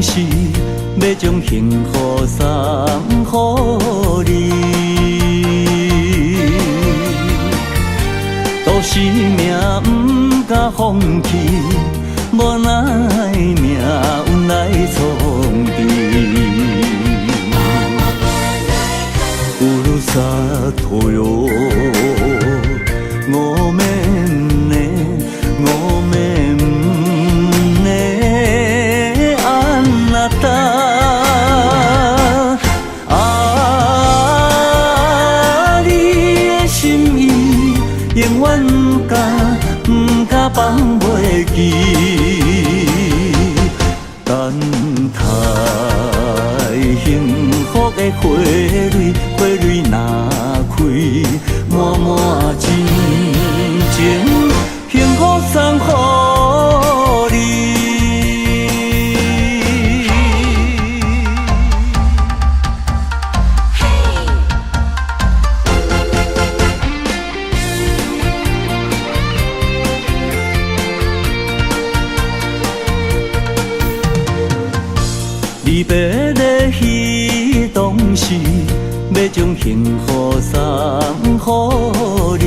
是要将幸福送予你。都是命不敢放弃，无奈命运来创治。乌鲁萨托哟，我们呢，我们呢，安那达啊，你的心意永远不敢放袂记，等待幸福的花蕊，花蕊若开，满满真情，幸福送予你。离别的彼当时，要将幸福送予你。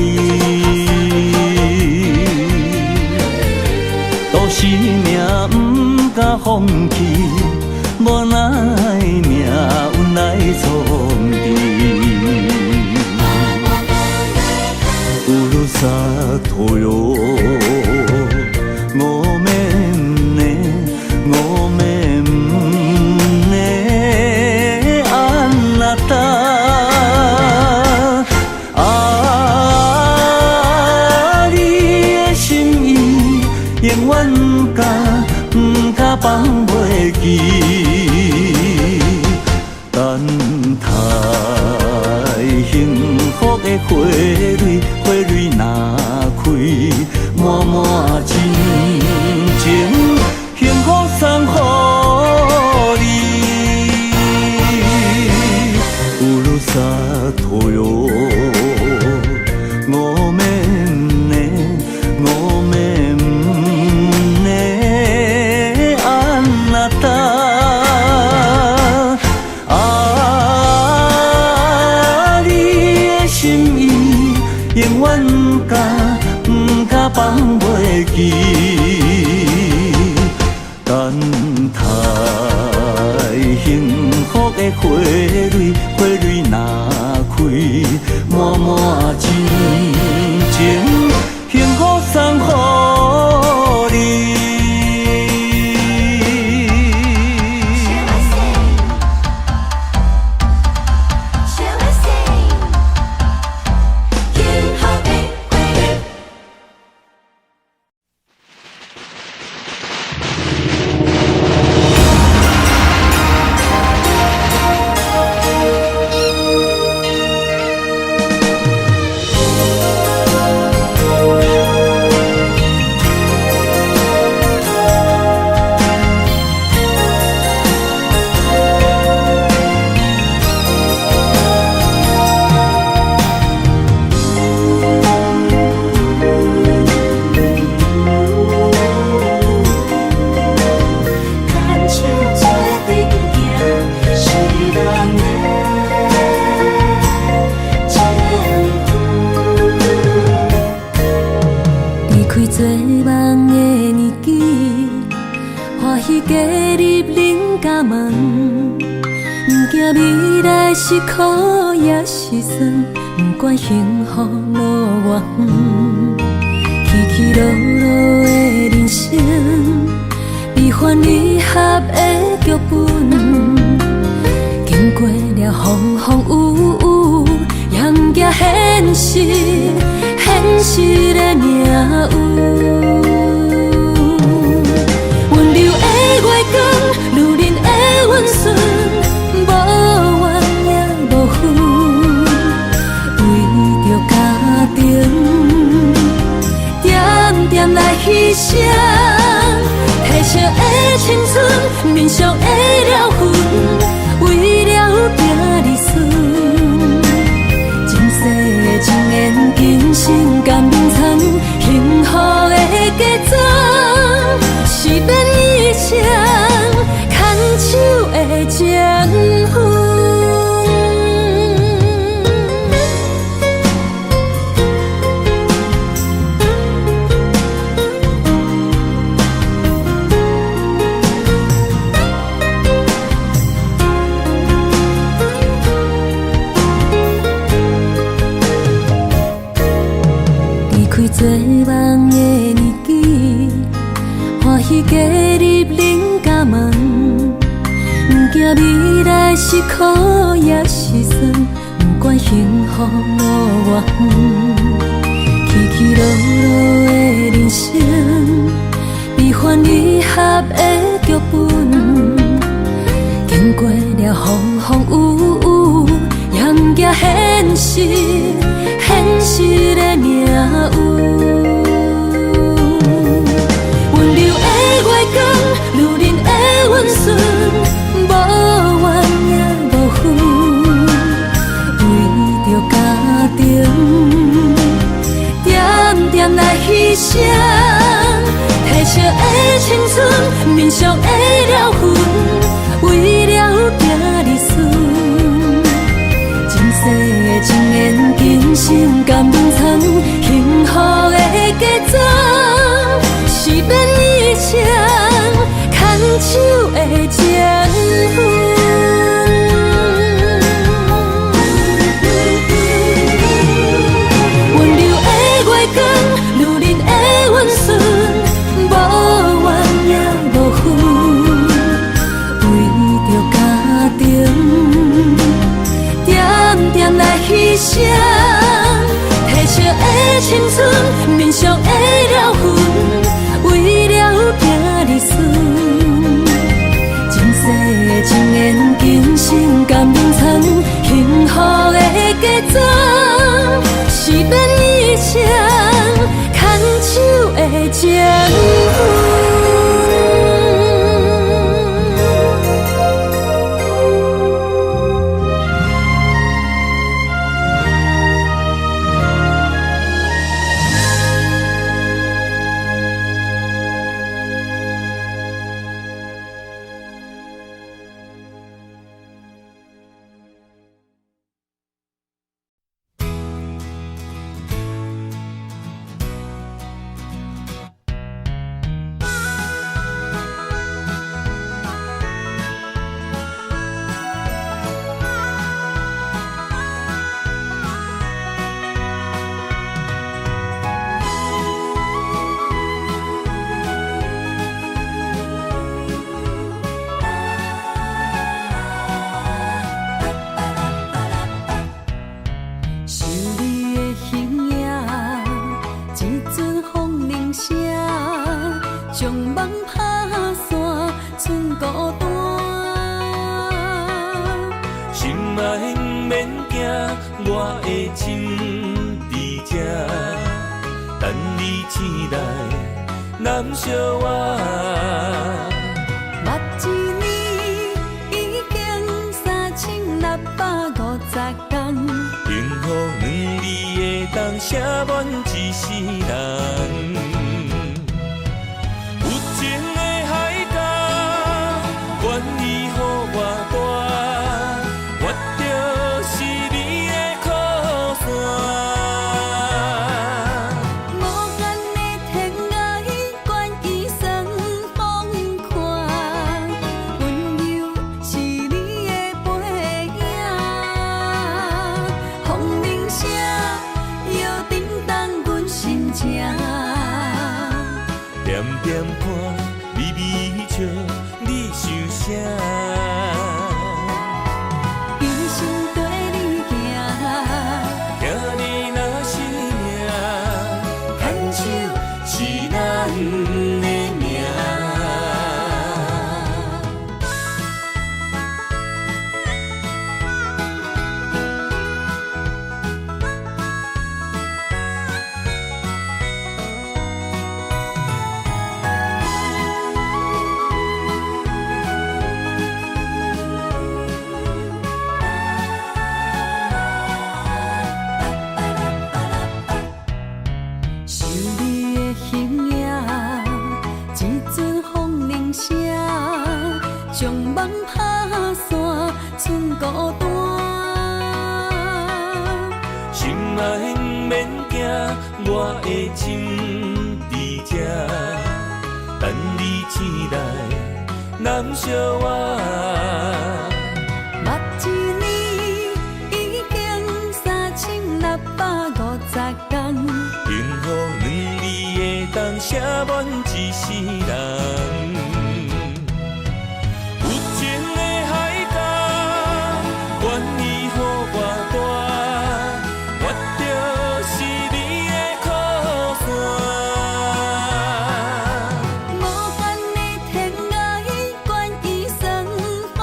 都是命不敢放弃，无奈命运来创治。乌鲁萨托哟，我们呢，我们呢，安那达啊，你的心意永远不敢放袂记，等待幸福的花蕊，花蕊若开，满满真情，幸福送予你。乌鲁萨托哟，我们呢，我们呢，安那达啊，你的心意永远不敢放袂记，等待幸福的花蕊，花蕊若开，满满真情，幸福送予你。是苦也是酸，不管幸福路偌远，起起落落的人生，悲欢离合的剧本，经过了风风雨雨，也不惊现实，现实的命运。温柔的月光，女人的温顺。来牺牲，褪色的青春，面上的了痕，为了行日顺。前世情缘，今生甘眠藏，幸福的假装，是变一生，牵开做梦的年纪，欢喜加入人家门，不惊未来是苦也是酸，不管幸福路偌远，起起落落的人生，悲欢离合的剧本，经过了风风雨雨，也不惊现实，现实的命运。温柔的月光，女人的温顺，无怨也无恨，为着家庭，点点来牺牲。褪色的青春，面上的了痕，为了行日顺。前世的情缘，今生甘冷藏，幸福的假装，是免以前牵手的情分。温柔的月光，女人的温顺，无怨也无恨，为着家庭，点点来牺牲。褪色的青春，面上的了痕，为了行日顺。前世的情缘，今生甘冷藏，幸福的假装，是免以前牵手的情分。幸福写满一世人。有情的海角，愿意予我带，我就是你的靠山。无限的天涯，愿意送风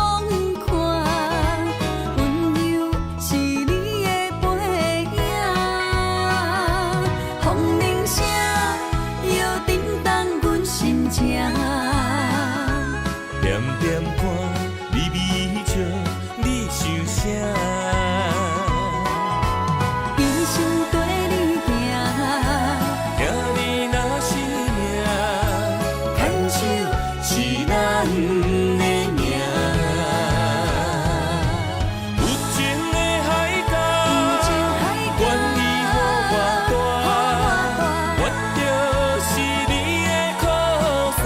看，温柔是你的背影。风铃声摇震动阮心情，点点看微微笑，你想啥？一生跟你行，听你若是命，牵手是咱的命。有情的海角，愿意予我带，我就是你的靠山。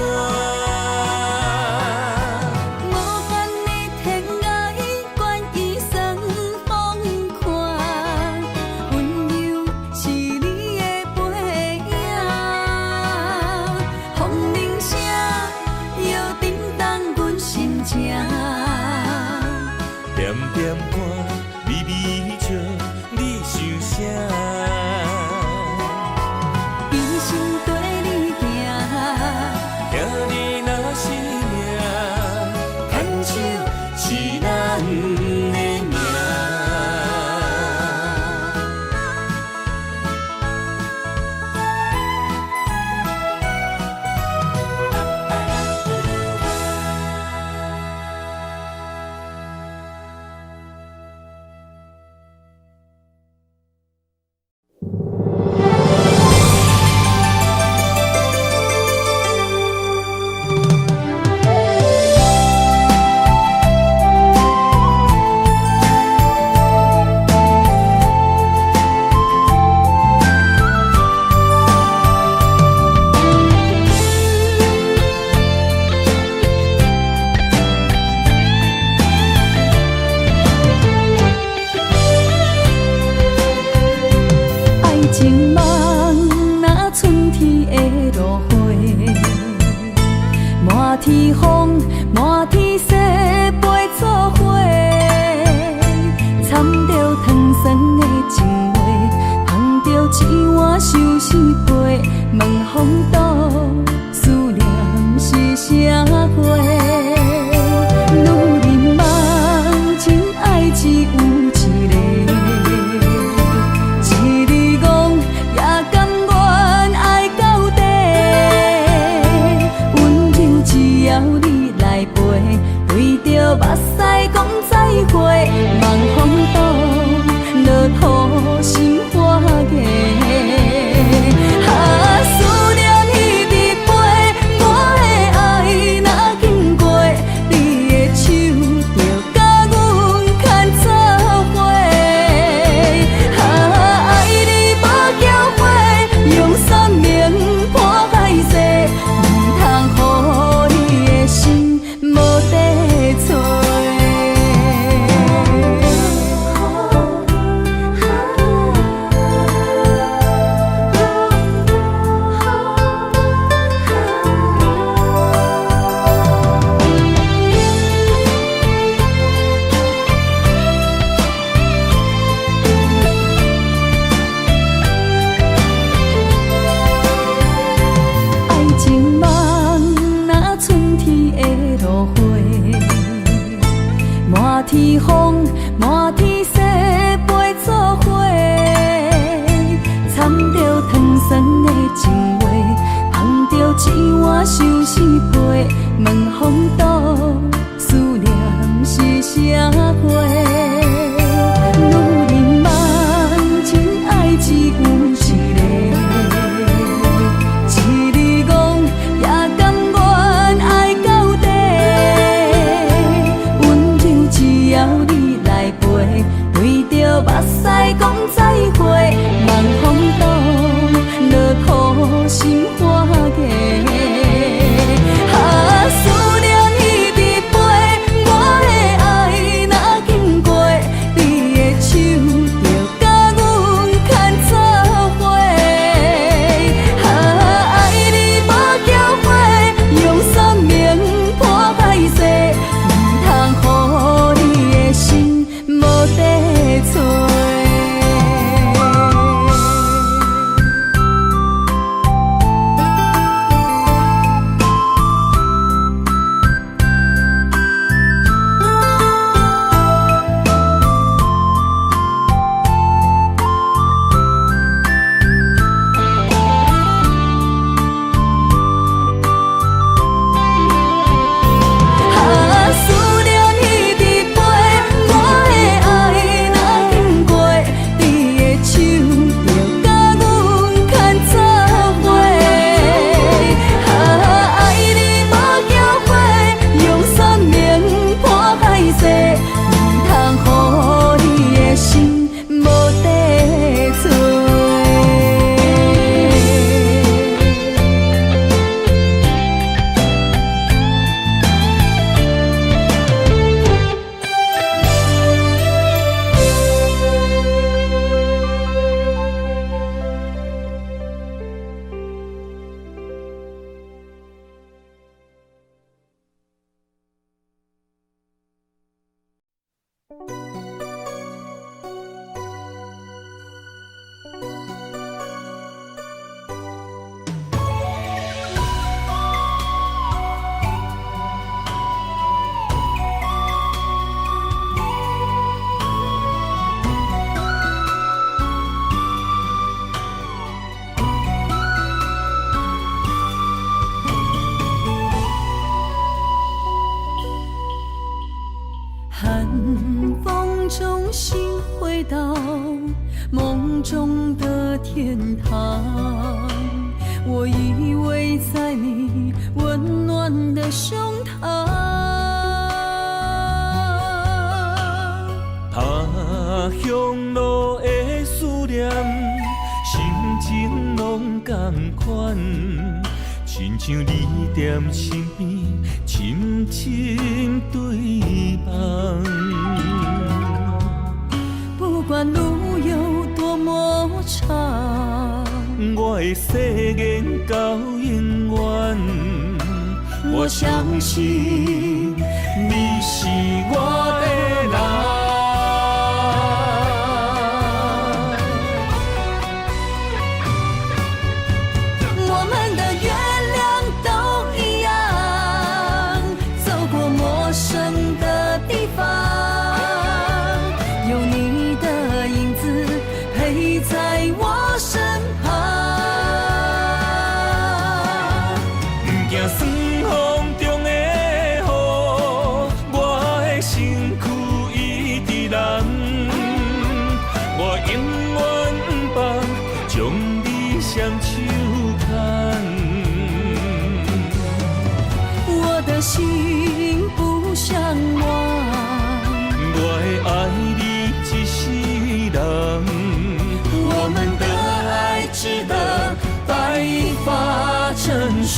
无限的天涯，愿意送风看，温柔是你的背影。风铃声摇震动阮心情，点点看微微笑，你想啥？一生跟你行，听你若是命，牵手是咱的命。爱情梦若春天的落花，满天风，满天雪，陪作伙，掺着糖酸的情话，捧着一碗相思杯，问风度思念是啥货？女人梦情爱只有一个。一字讲也甘愿爱到底，温柔只要你来陪，对着目屎讲再会，望风度落土心花芽。思念彼日飞，我的爱若经过，你的手就甲阮牵做伙。爱你无缴费，用生命破海誓，唔通予你的心无地找。爱情梦若春天的落花，满天风，满天雪，陪作伙，掺着糖酸的情话，捧着一碗相思杯，问风度思念是啥货？女人梦情爱只有一个。一字讲也甘愿爱到底，温柔只要你来陪，对着目屎讲再会，望风度落土心花芽。思念寒风中心回到梦中的天堂，我依偎在你温暖的胸膛。他乡路的思念，心情拢同款，亲像你踮身边，深深对望。不管路有多么长，我的誓言到永远。我相信你是我的人。我们的月亮都一样，走过陌生的地方，有你的影子陪在我身旁。不惊霜风中的雨，我的身躯一直蓝。我永远不放，将你双手牵。我的心不想忘，我会爱你一世人。我们的爱值得白发成霜。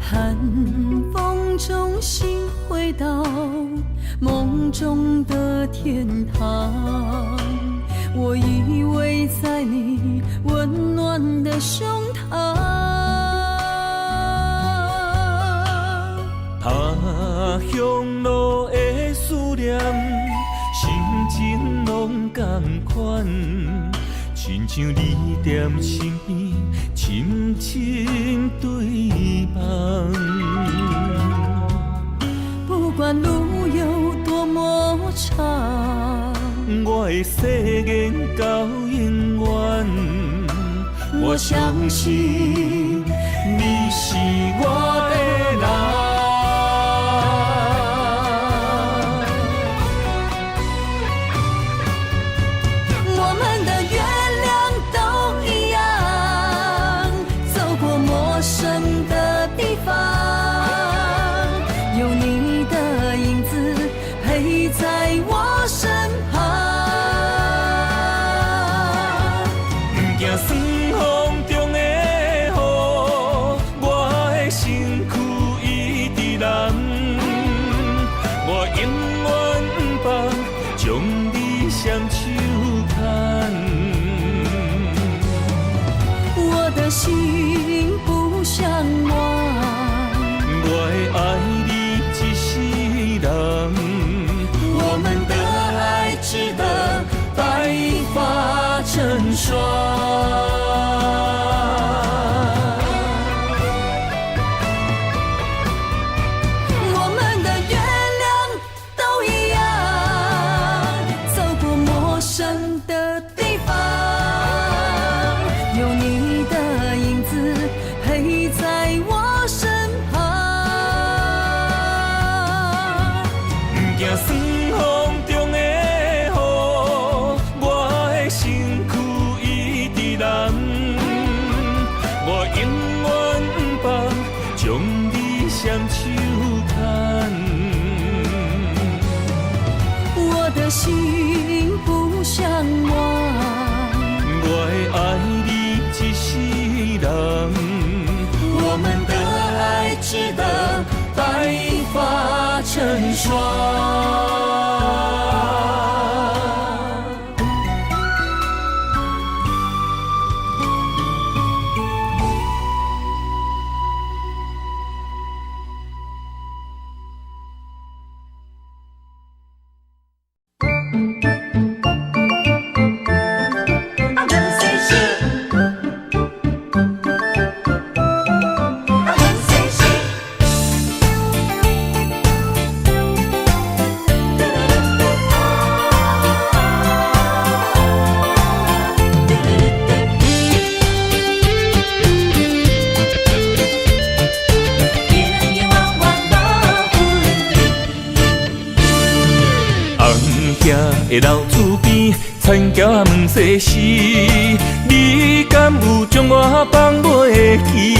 寒风中心回到梦中的天堂，我依偎在你温暖的胸膛。他乡路的思念，心情拢同款，亲像你踮身边，深深对望。不管路有多么长，我的誓言到永远。我相信你是我的人。我们的月亮都一样，走过陌生的地方，有你的影子陪在我身旁。不惊霜风中的雨，我的身躯一直蓝。我永远不放，将你双手牵。我的心不想忘，我会爱你一世人。我们的爱值得白发成霜。我们的月亮都一样，走过陌生的地方，有你的影子陪在我身旁。不惊霜风中的雨，我的身躯一山。的老厝边，田桥问世事，你敢有将我放袂记？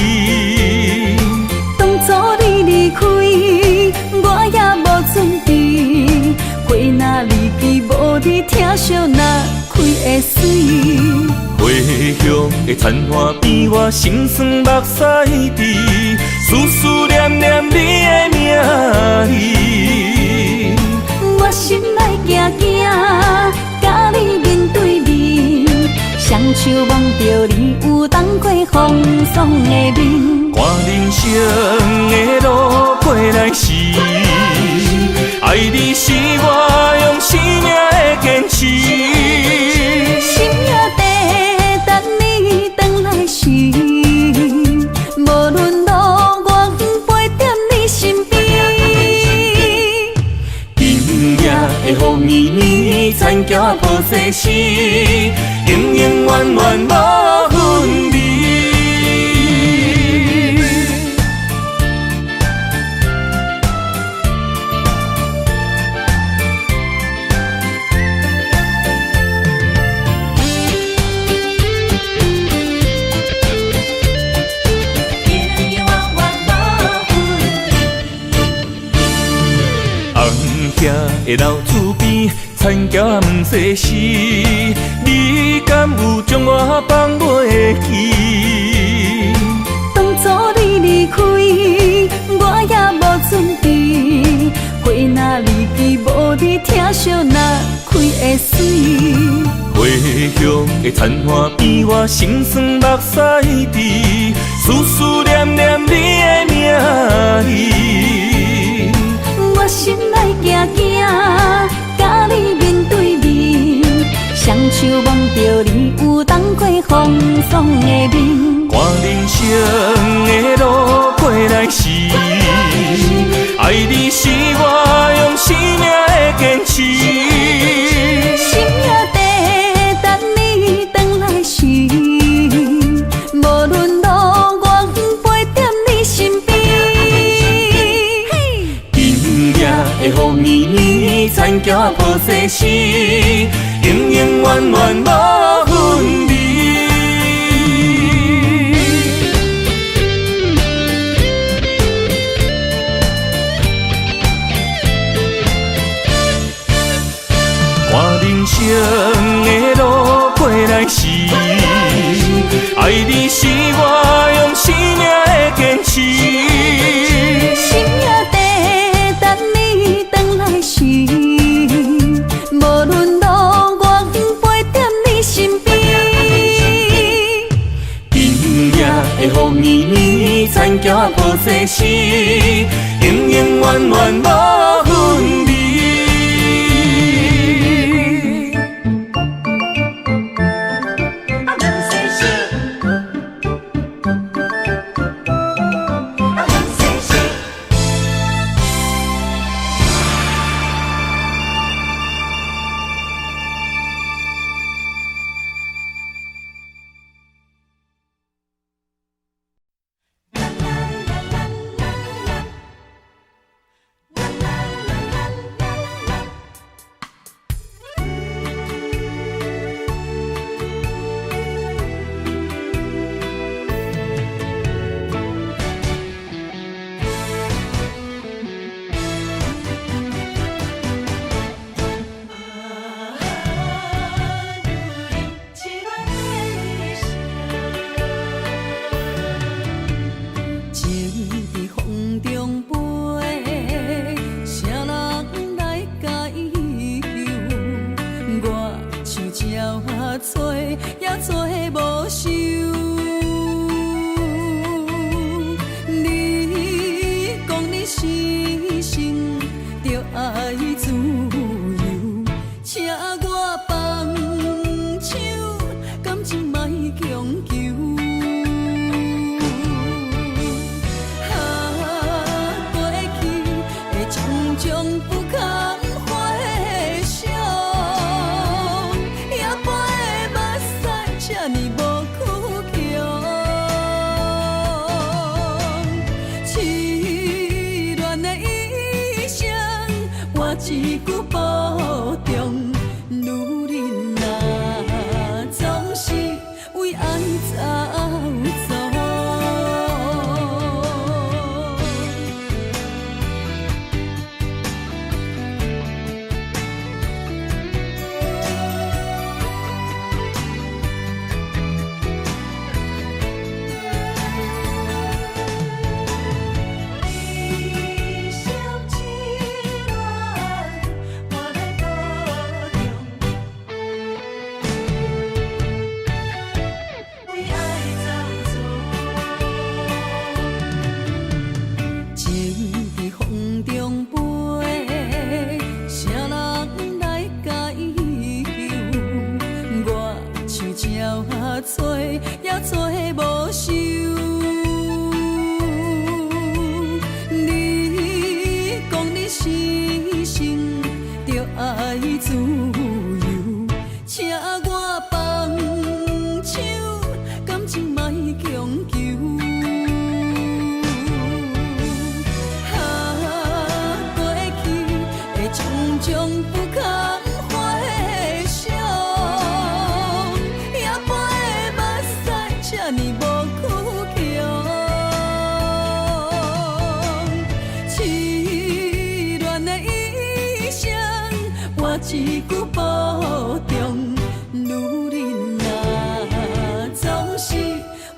当初你离开，我也无准备，花若离去，无你疼惜哪开会水？回乡的田花边，我心酸目屎滴，思念念你的名字。我心内惊惊，甲你面对面，双手望着你有当过风霜的面。看人生的路过来时，爱你是我用生命的坚持。心也地等你回来时，无论路我陪在你身边。今夜的雨绵绵，田桥抱世事，永永远远无分离。的老厝边，田桥问世事，你敢有将我放袂记？当初你离开，我也无准备，花若离去，无你疼惜哪开会水？回乡的田花边，我心酸目屎滴，思念念你的名字。我心内惊惊，甲你面对面，双手望着你有当过风霜的面。看人生的路过来时，爱你是我用生命的坚持。心也地等你回来时，无论路我陪在你身边。的雨绵绵，田桥抱世事，永永远远无分离。看人生的路过来时，爱你是我用生命的坚持。心也地等你回来时，无论路我陪在你身边。今夜的雨绵绵，田桥抱世事，永永远远无分离。找，也做无收。你讲你死心，着爱自由，请我放手，感情莫强求。过去的种种不堪回想，也陪的目屎这呢无苦强，痴恋的意象，我一句保重。女人啊，总是为爱走走。找也做无收，你讲你死心，着爱自由，请我放手，感情莫强求。过去的种种不堪回想。这呢无苦强，痴恋的意象，我一句保重。女人啊，总是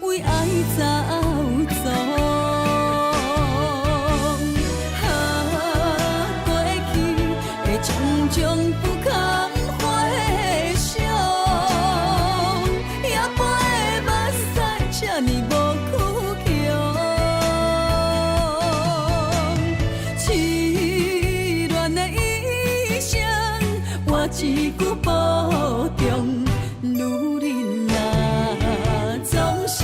为爱走走。过去的种种不堪回想，也陪目屎这呢无苦强，痴恋的意象，我一句保重。女人啊，总是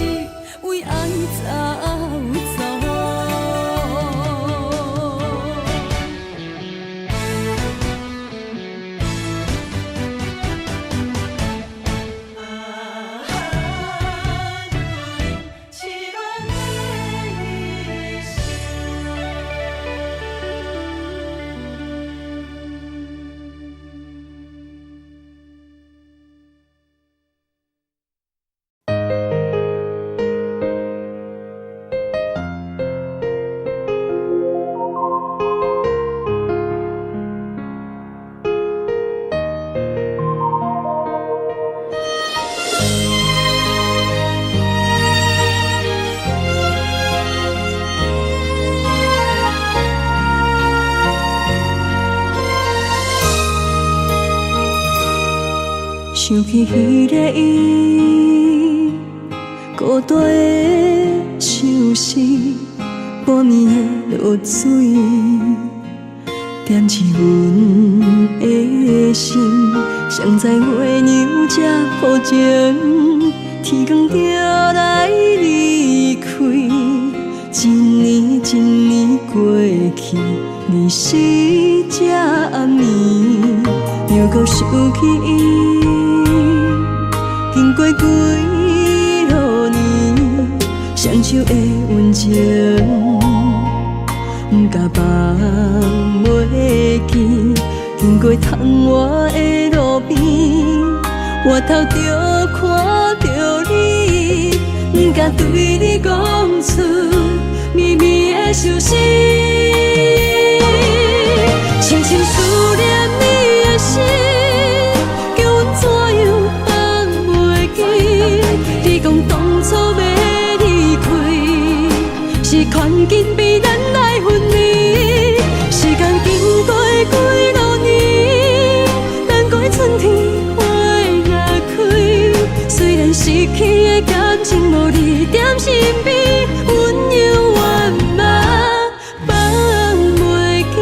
为爱走走。想起迄个伊，孤单的像是半暝的落水，点起阮的心，谁知月娘这薄情，天光就来离开。一年一年过去，日时这暗暝，又搁想起伊。经过几落年，双手的温情，不敢放袂记。经过窗外的路边，我头就看到你，不敢对你讲出绵绵的相思，深深思念你的心。你讲当初要离开，是看紧比咱来分离。时间经过几落年，难怪春天花失去的感情，无你踮身边，温柔圆满放袂记。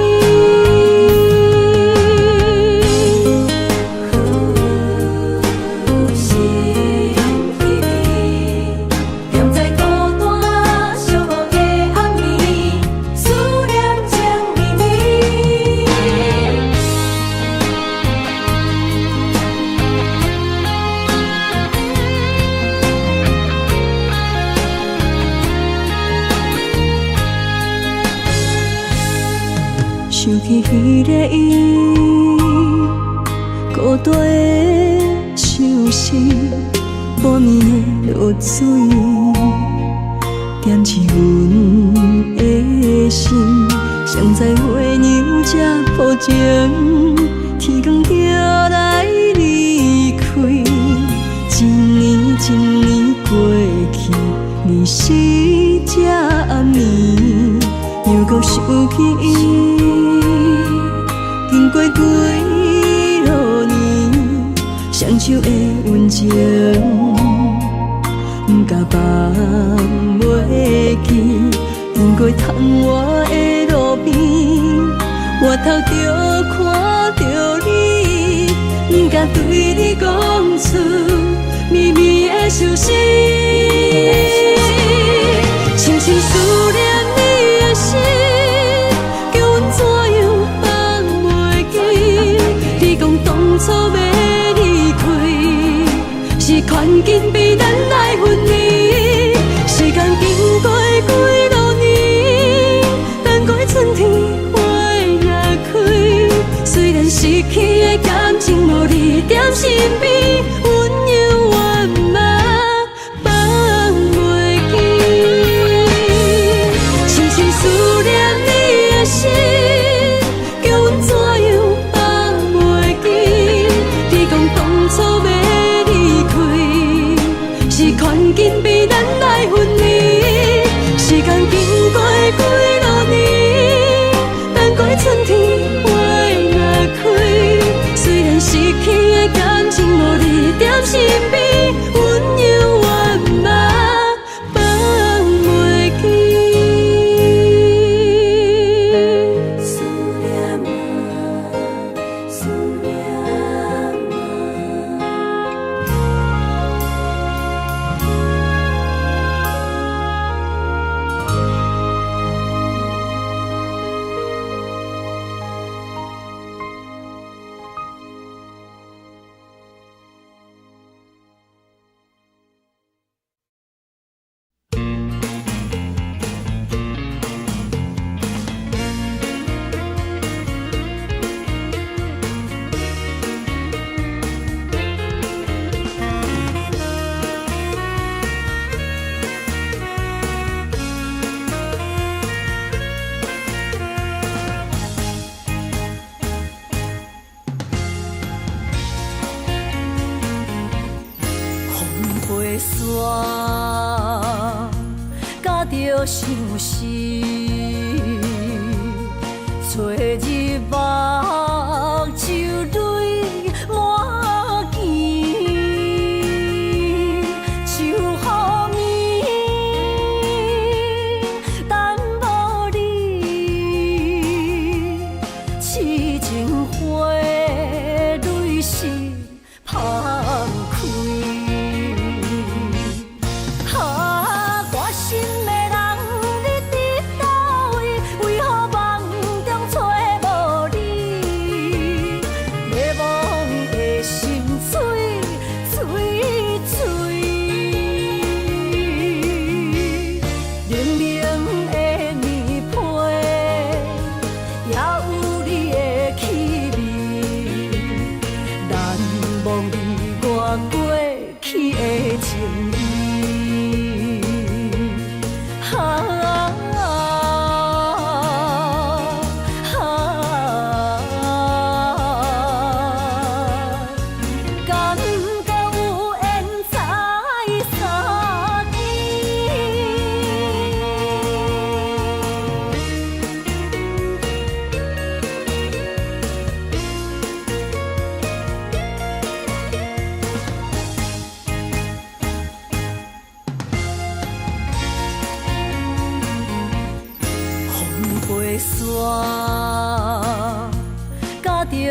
心稀微，踮在孤单寂寞的暗暝，思念情绵绵。想起彼个伊，孤单的相思，半暝的落水，点起阮的心。谁知月娘这抱情，天光就来离开。一年一年过去，你是这暗暝，又搁想起伊。经过几落年，双手的温情，不敢放袂记。经过窗外的路边，我头就看到你，不敢对你讲出绵绵的相思，深深思念你的心。初要离开，是权紧逼咱来分离。时间经过几落年，等待春天花若开。虽然失去的感情无你踮身边，温柔圆满放袂记。深深思念你的心，叫阮怎样？初要离开，是权紧逼咱来分离。时间经过几落年，等待春天花若开。虽然失去的感情无你踮身边，温柔圆满放袂记。思念啊，思念。甲着相思，找日目就泪满肩，想予你，等无你，痴情花蕊是芳开。心的人，你伫倒位？为何梦中找无你？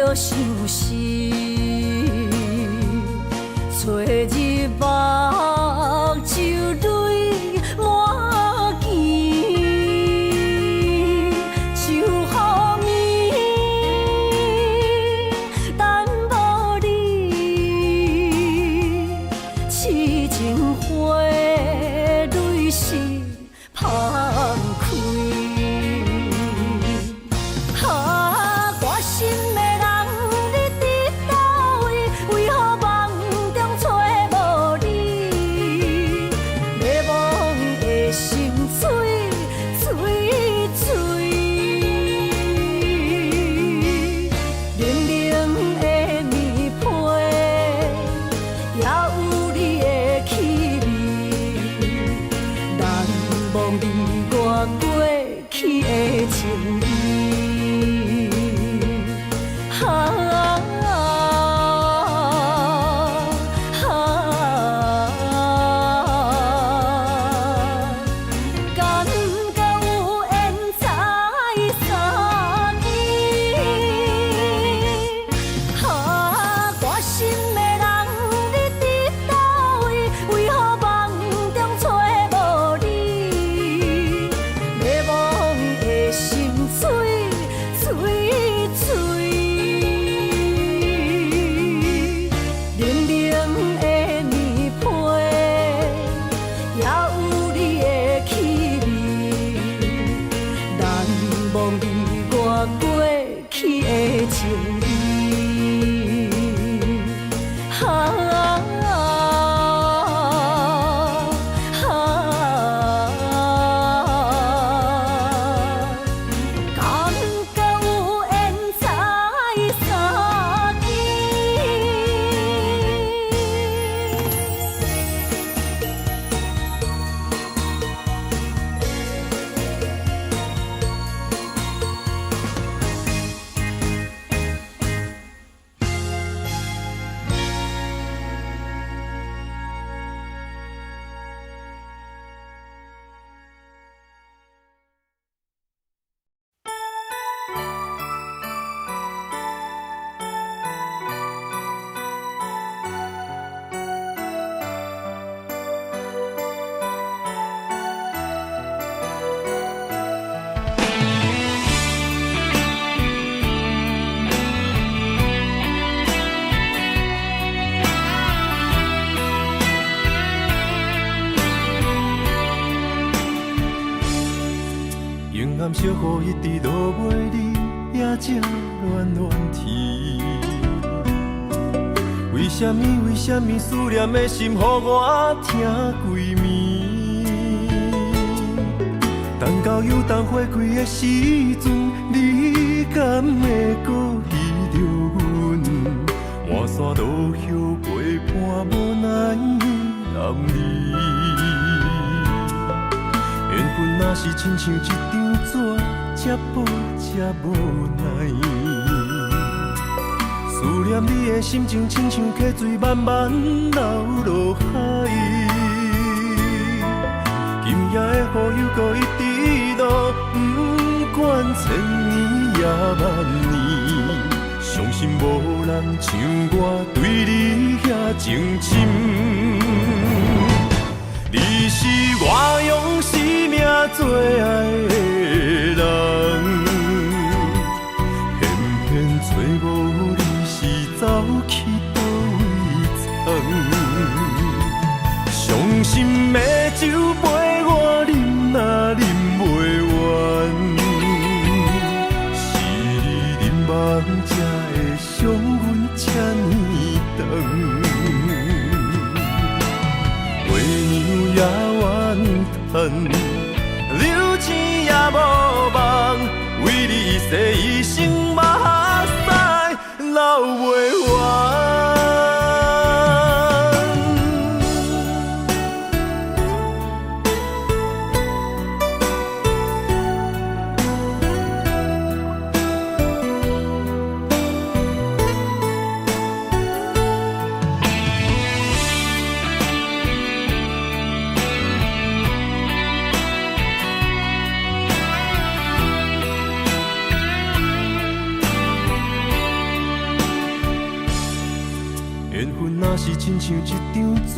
着相思，找日目就泪满肩，就雨暝等无你，痴情花蕊是芳开。小雨一直落袂离，也才暖暖天。为什么思念的心，予我疼规暝？等到又当花开的时阵，你敢会搁依着阮？满山落叶陪伴无奈暗暝。缘分若是亲像一张纸，这薄这无奈。思念你的心情，亲像溪水慢慢流落海。今夜的雨又搁一直落，不管千年也万年，相信无人像我对你遐情深。你是我用生命最爱的人，偏偏找无你是走去倒位藏。伤心的酒杯我饮若饮袂完，是你忍望才会伤阮这呢长。也怨叹，流钱也无望，为你洗一生目屎流袂完。像一张纸，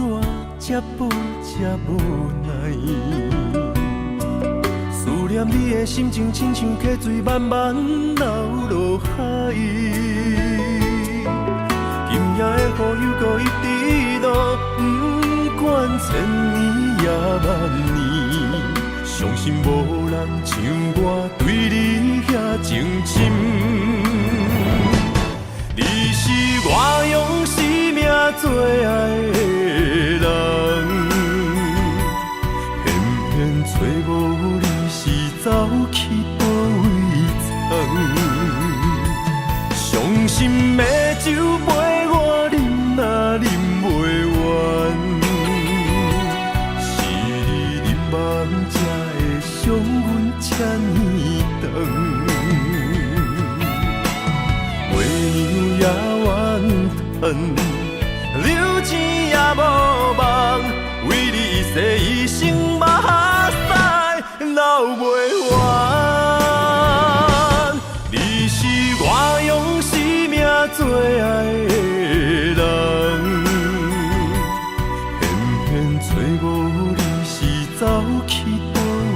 这薄这无奈。思念你的心情，亲像溪水慢慢流落海。今夜的雨又搁一直落，不管千年也万年，相信无人像我对你遐情深。你是我用生命最爱的人，偏偏找无你是走去倒位藏。伤心的酒杯我饮啊饮袂完，是你饮梦才会伤阮这呢长。月娘也怨叹，流钱也无望，为你一世一生目屎流袂完。你是我用生命最爱的人，偏偏找无你是走去倒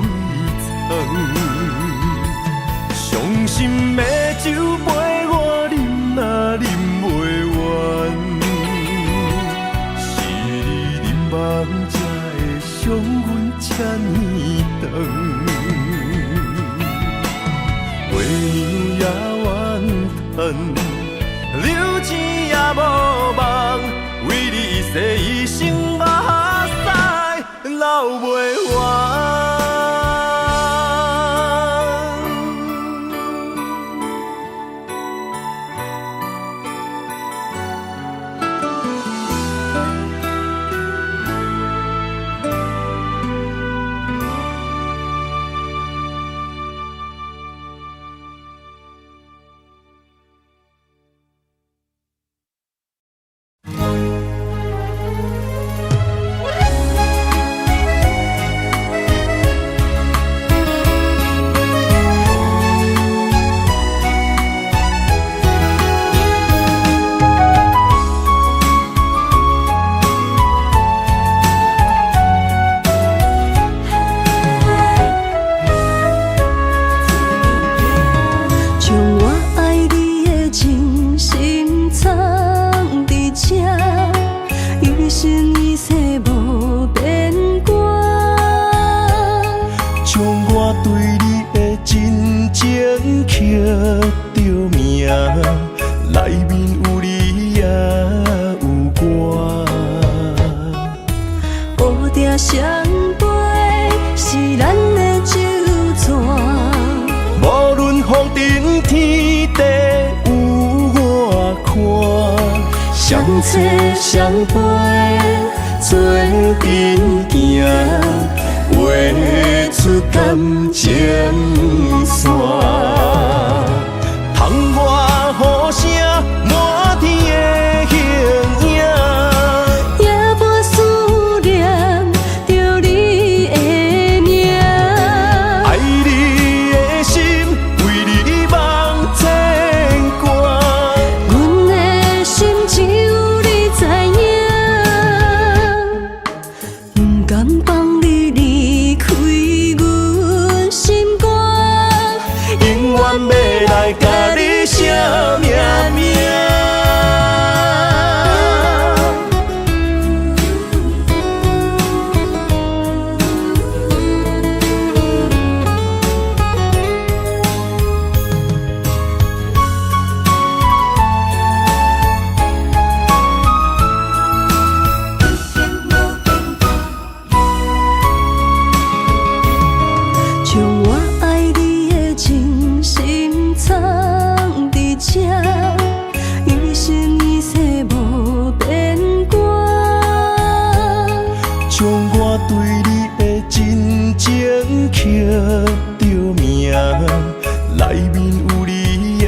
位藏。伤心的酒杯我饮啊饮袂完，是你饮梦才会伤阮这呢长。月娘也怨叹，流钱也无望，为你一世一生目屎流袂完。相陪做阵行，画出感情线。窗外雨声满天的形影，夜半思念着你的名。爱你的心为你梦牵挂，阮的心只有你知影。不甘放你离开阮心肝，永远要来甲你写命名。将我爱你的情深藏伫这，一生一世无变卦。将我对你的真情刻着名，内面有你也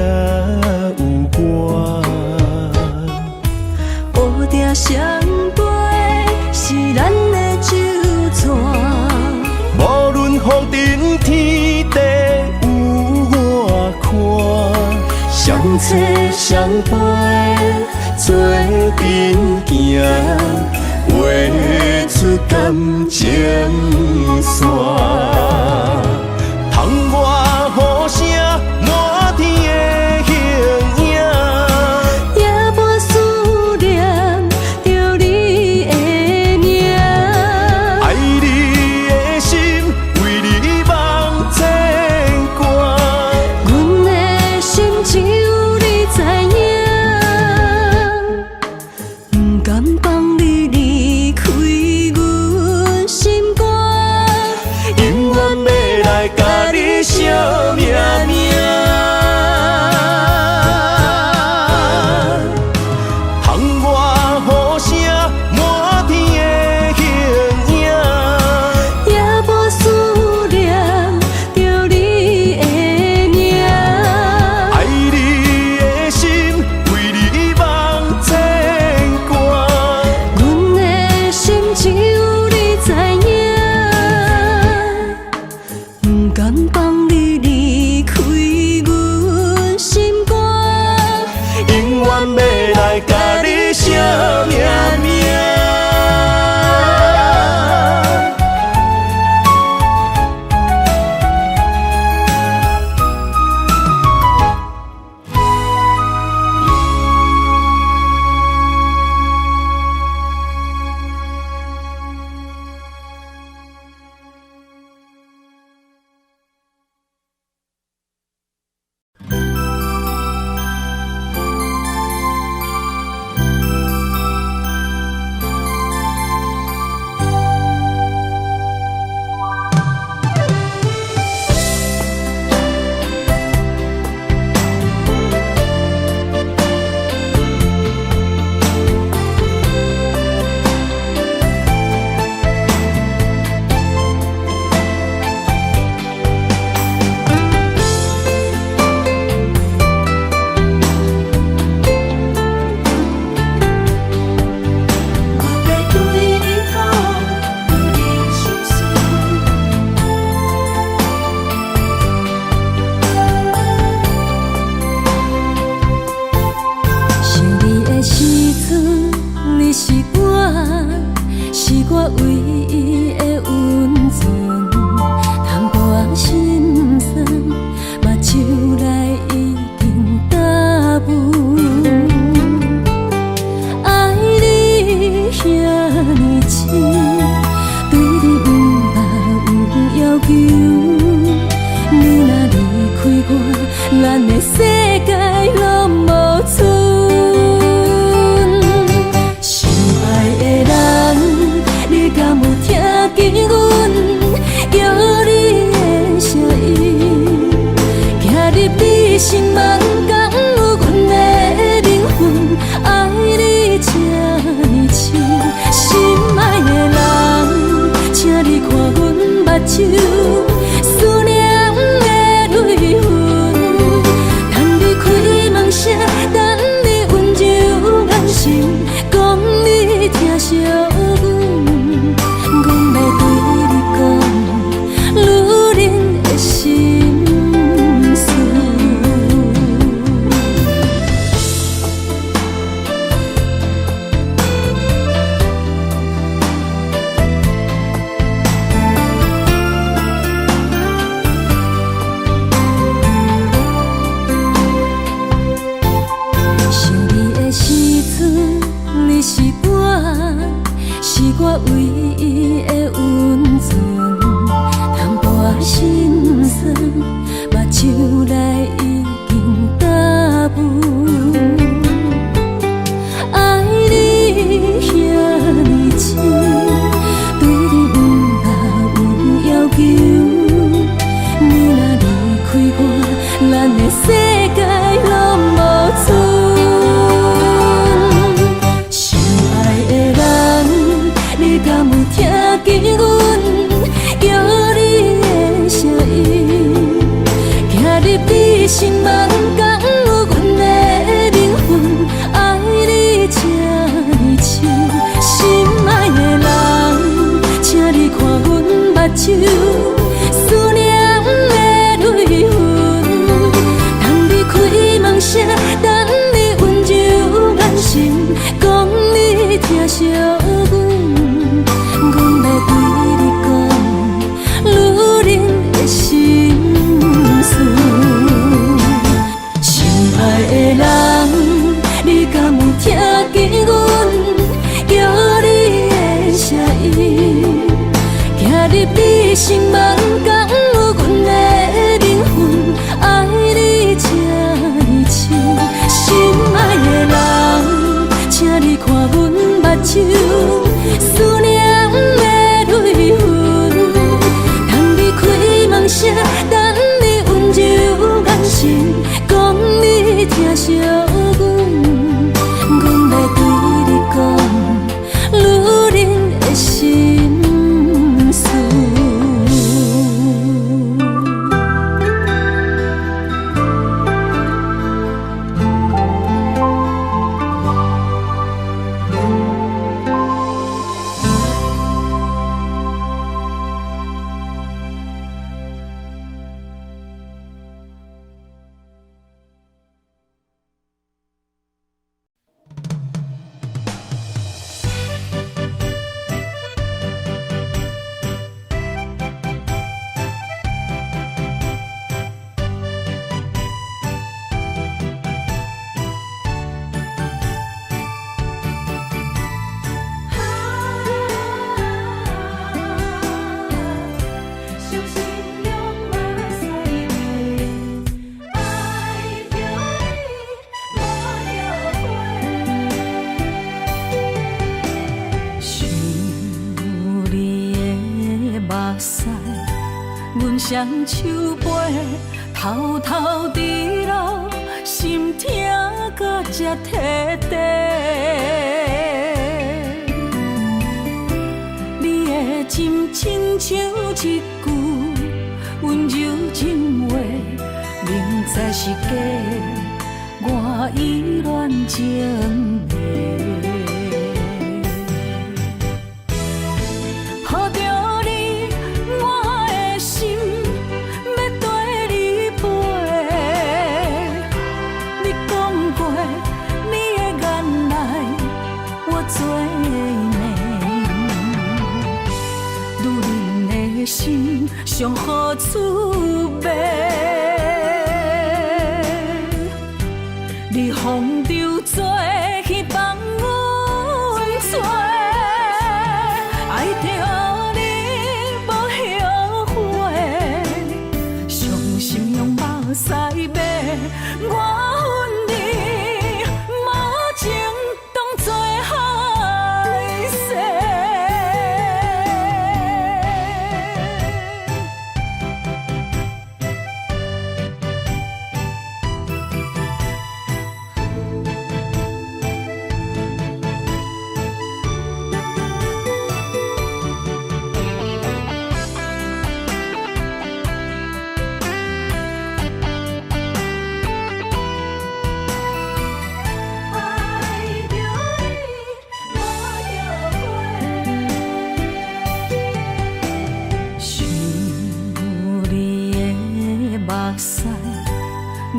有我。乌定相陪是咱的酒泉。无论风尘天地有我看，相切相陪做阵行，画出感情线。窗外雨声满天的形影，夜半思念着你的名。爱你的心为你梦牵挂，阮的心只有你知影，不甘放你离开阮心肝，永远要来甲你相命命。窗外雨声满天的形影，夜半思念着你的名。爱你的心为你梦牵挂，阮的心只有你知影，不甘放你离开阮心肝，永远要来甲你相命命。咱的世界拢无剩。心爱的人，你敢有听见阮叫你的声音？行入你心门，敢有阮的灵魂爱你这呢深？心爱的人，请你看阮目睭。思念的泪痕，等你开门声，等你温柔眼神，讲你疼惜阮，阮要对你讲，女人的心事。你是我唯一的温存，淡薄仔心酸，目睭内已经答复。爱你遐呢深，对你不捌有要求。你若离开我，咱的世界拢无剩。你敢有听见阮叫你的声音？行入你阮双手背，偷偷伫路，心痛搁才摕地。你的真亲像一句温柔情话，明知是假，我依然情迷。抱着你，我的心要跟你飞。你讲过，你的眼内我做美，女人的心上好滋味。你风流做去放阮做，爱着你无后悔，伤心用目屎骂，我恨你无情当作害世。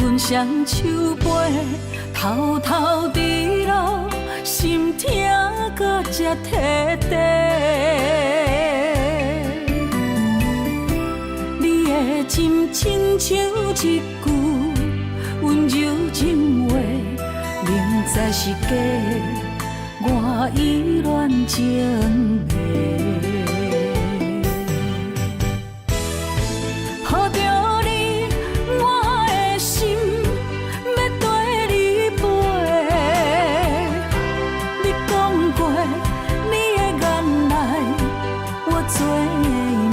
阮双手背，偷偷伫路，心痛搁才摕地。你的真亲像一句温柔情话，明知是假，我依然情迷。抱着你，我的心要跟你飞。你讲过，你的眼内我做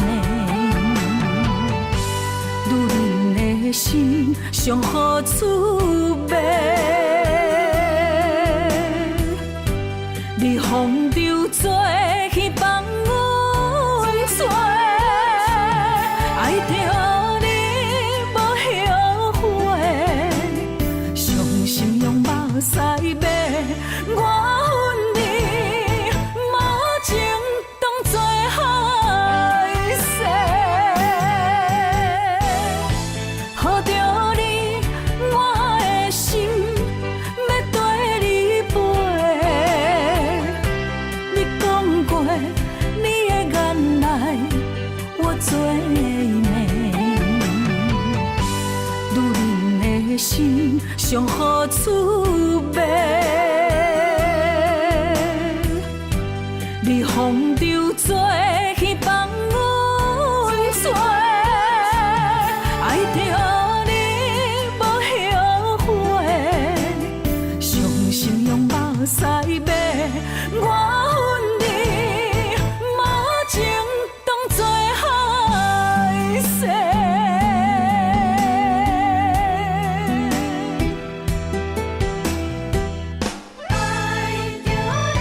美，女人的心上好滋味。你风流做去放阮做，爱着你无后悔，伤心用目屎骂，我恨你无情当作害世。抱着你，我的心要跟你飞。你讲过，你的眼内我做美，女人的心上好滋味。你风流做去放阮做，爱着你无后悔，伤心用目屎骂，我恨你无情当作害世。爱着你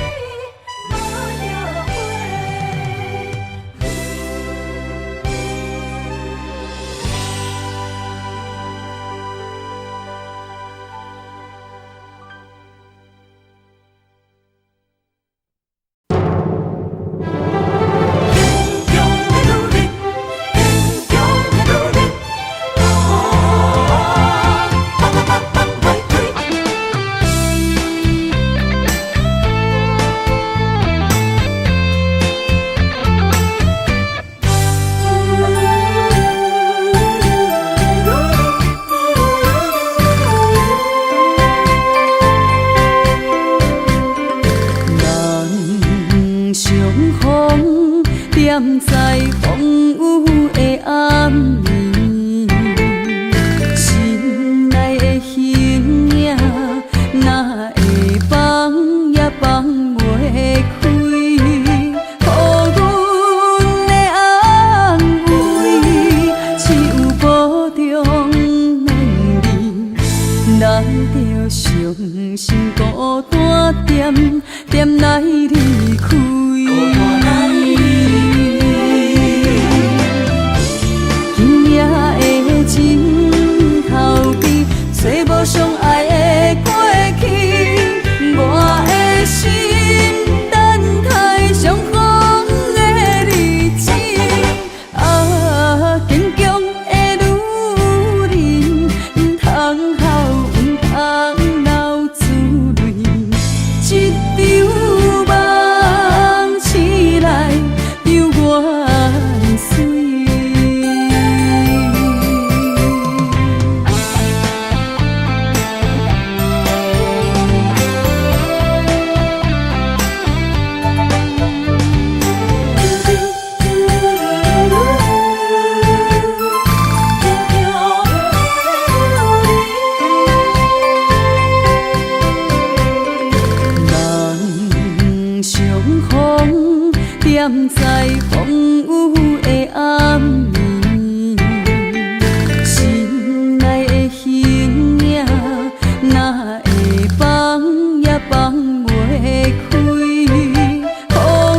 无后悔。人相逢，点在风雨的暗暝，心内的形影，哪会放也放袂开。予阮的安慰，踮在风雨的暗暝，心内的形影哪会放也放袂开，予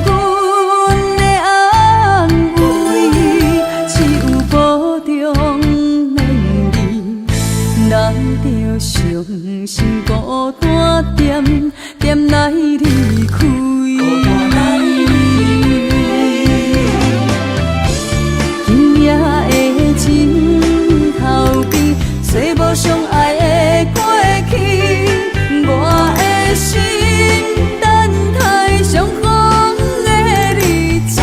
阮的安慰，只有保重免离，咱着伤心孤单点点来离开。今夜的枕头边，找无相爱的过去，我的心等待相逢的日子。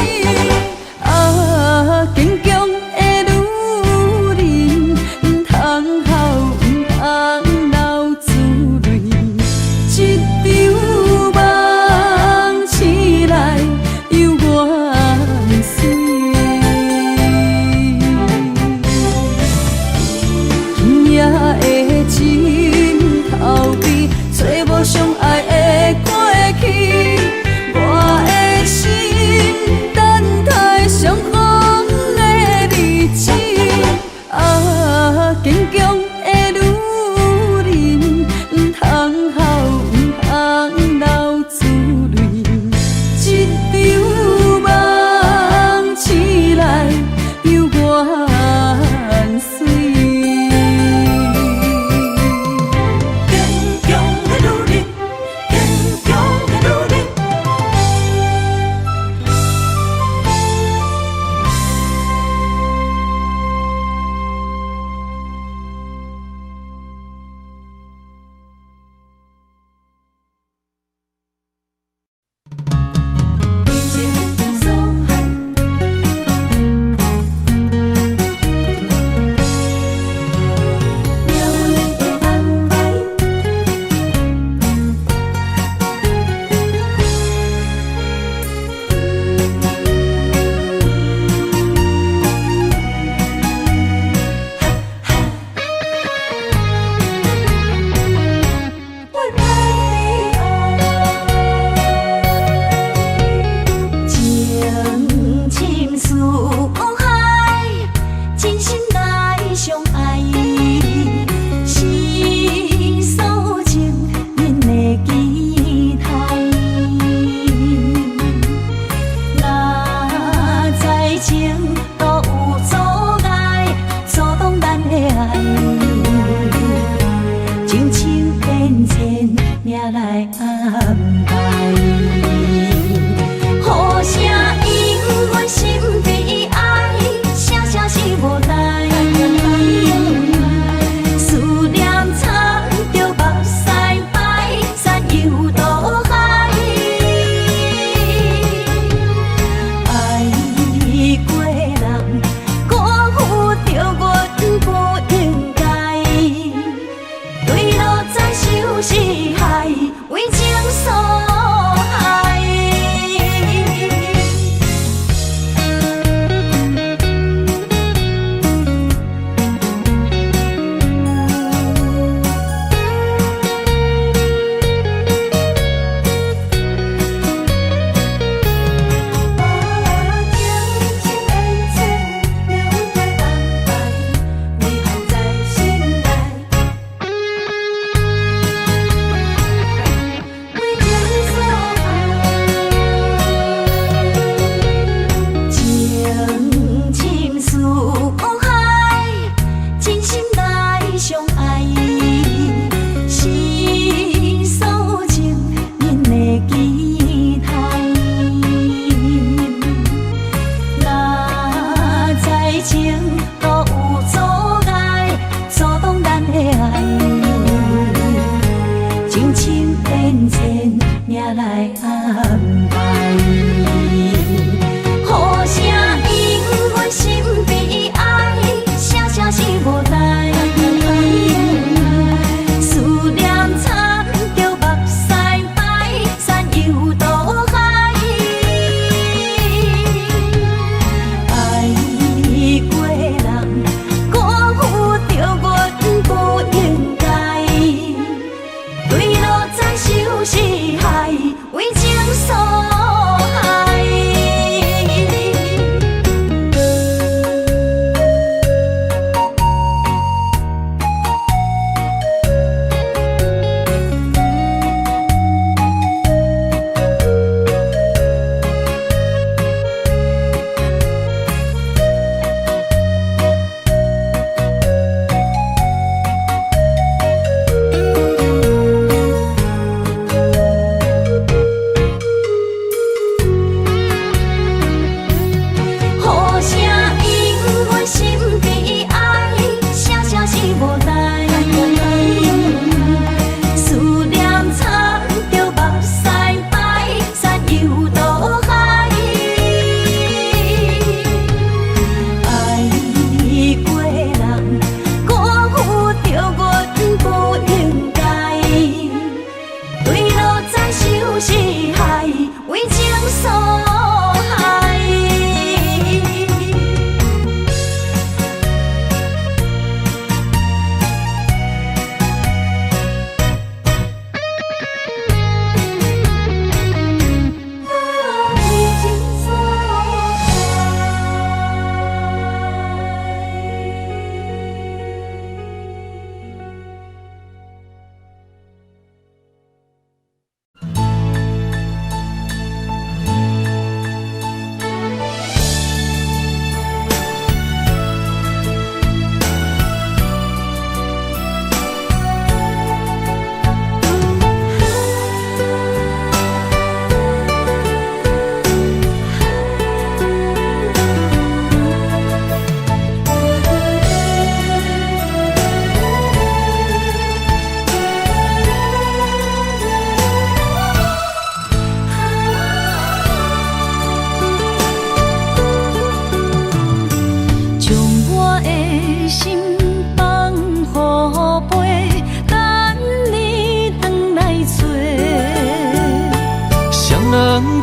啊，坚强的女人，唔通哭，唔通流珠泪，一场梦。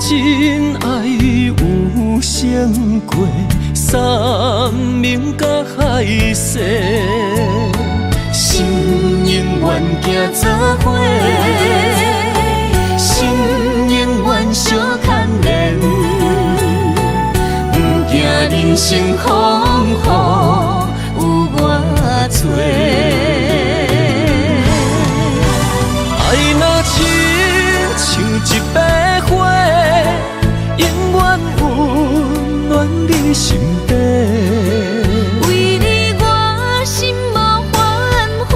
真爱有胜过山盟甲海誓，心永远行做伙，心永远相牵连，不惊人生风雨有我找。爱若亲像一朵花，永远温暖你心底。为你我心无反悔，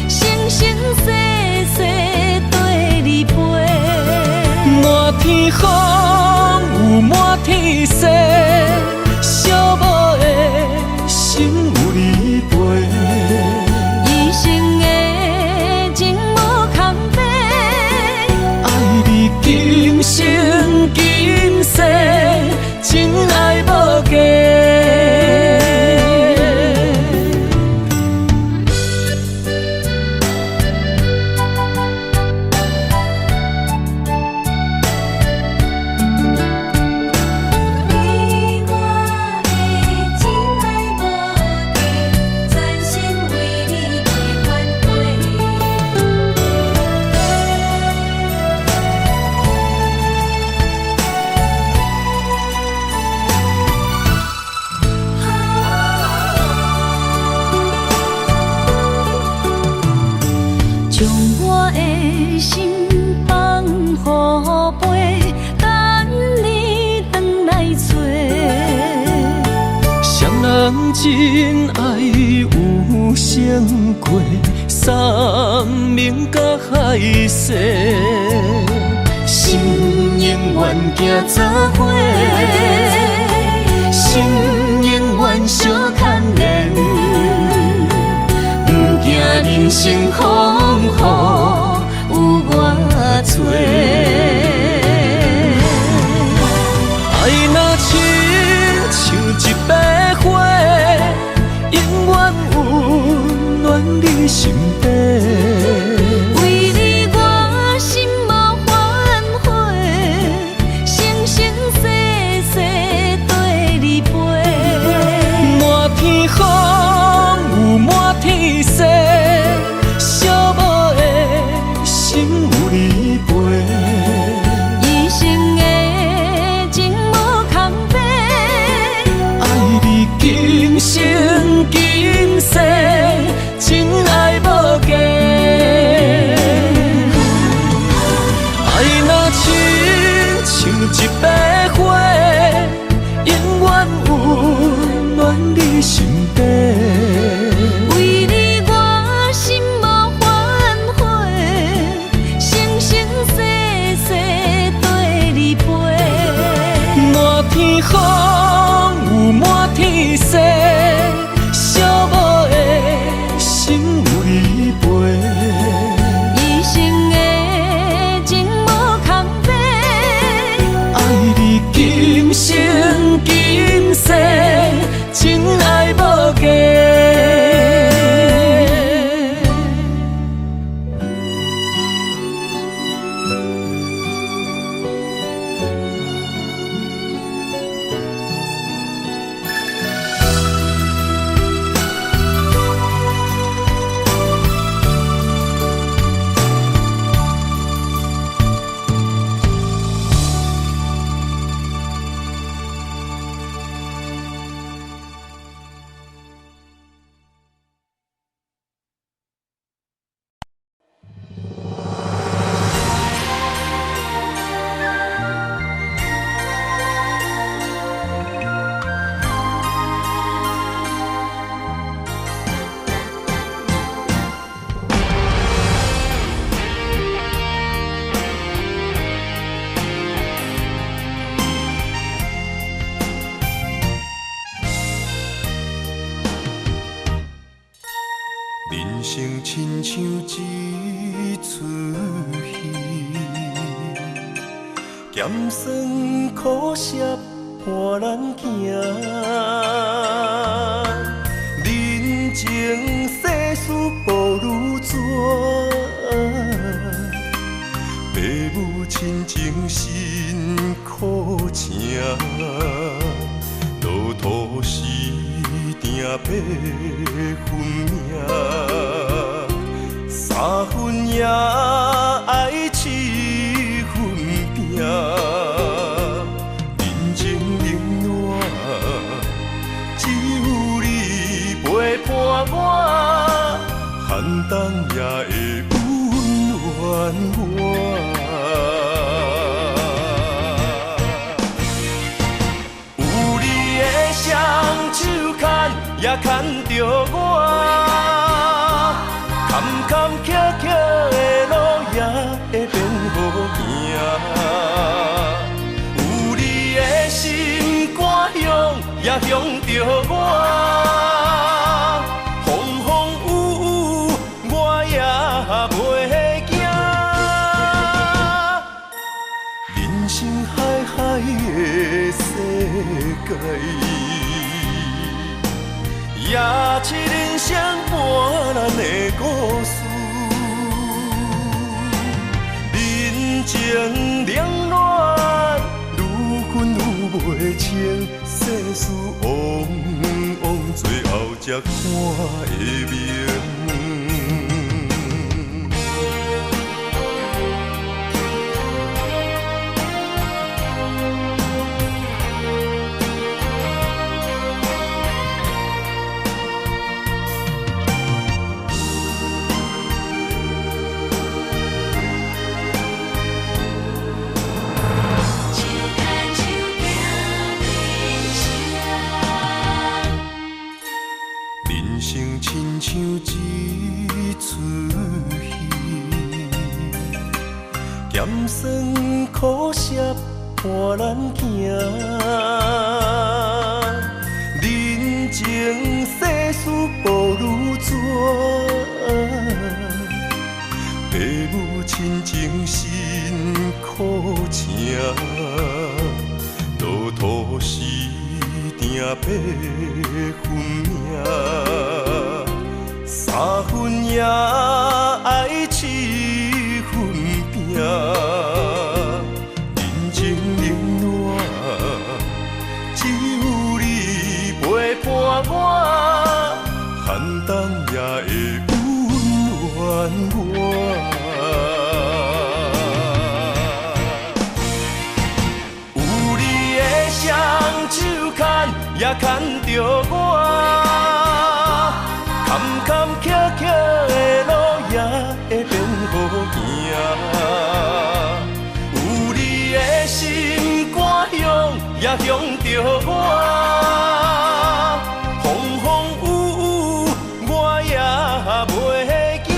生生世世跟你陪。满天风有满天雪，寂寞的心有你陪。一生的情无空白，爱你今生今世，真爱无价。你我的真爱无价，全心为你陪伴将我的心放予飞，等你回来找。双人真爱有胜过山盟甲海誓，心永远行做伙，心永远相牵连，不惊人生风雨有我找。爱若亲像一朵花，永远温暖你心底。为你我心无反悔，生生世世跟你陪。满天风有满天雪，寂寞的心有你陪。一生的情无空白，爱你今生今世，真爱无价。爱若亲像一朵花，永远温暖你心底。为你我心无反悔，生生世世跟你陪。满天风有满天雪，寂寞的心有你陪。一生的情无空白，爱你今生今世，真爱无价。人生亲像一出戏，咸酸苦涩伴人行。人情世事无如纸，父母亲情是情，路途是定八分命，三分也爱七分拼。人情冷暖，只有你陪伴我，寒冬也会温暖我。双手牵也牵着我，坎坎坷坷的路也会变好行。有你的心肝向也向着我，风风雨雨我也袂惊。人生海海的世界。也是人生半难的故事，人情冷暖，愈分愈袂清，世事往往最后才看会明。亲像一出戏，咸酸苦涩伴咱行，人情世事无如纸，父母亲情辛苦情，路途是定八分命。三分也爱七分拼，人情冷暖，只有你陪伴我，寒冬也会温暖我。有你的双手牵也牵着我。坎坎坷坷的路也会变好行，有你的心肝向也向着我，风风雨雨我也袂惊。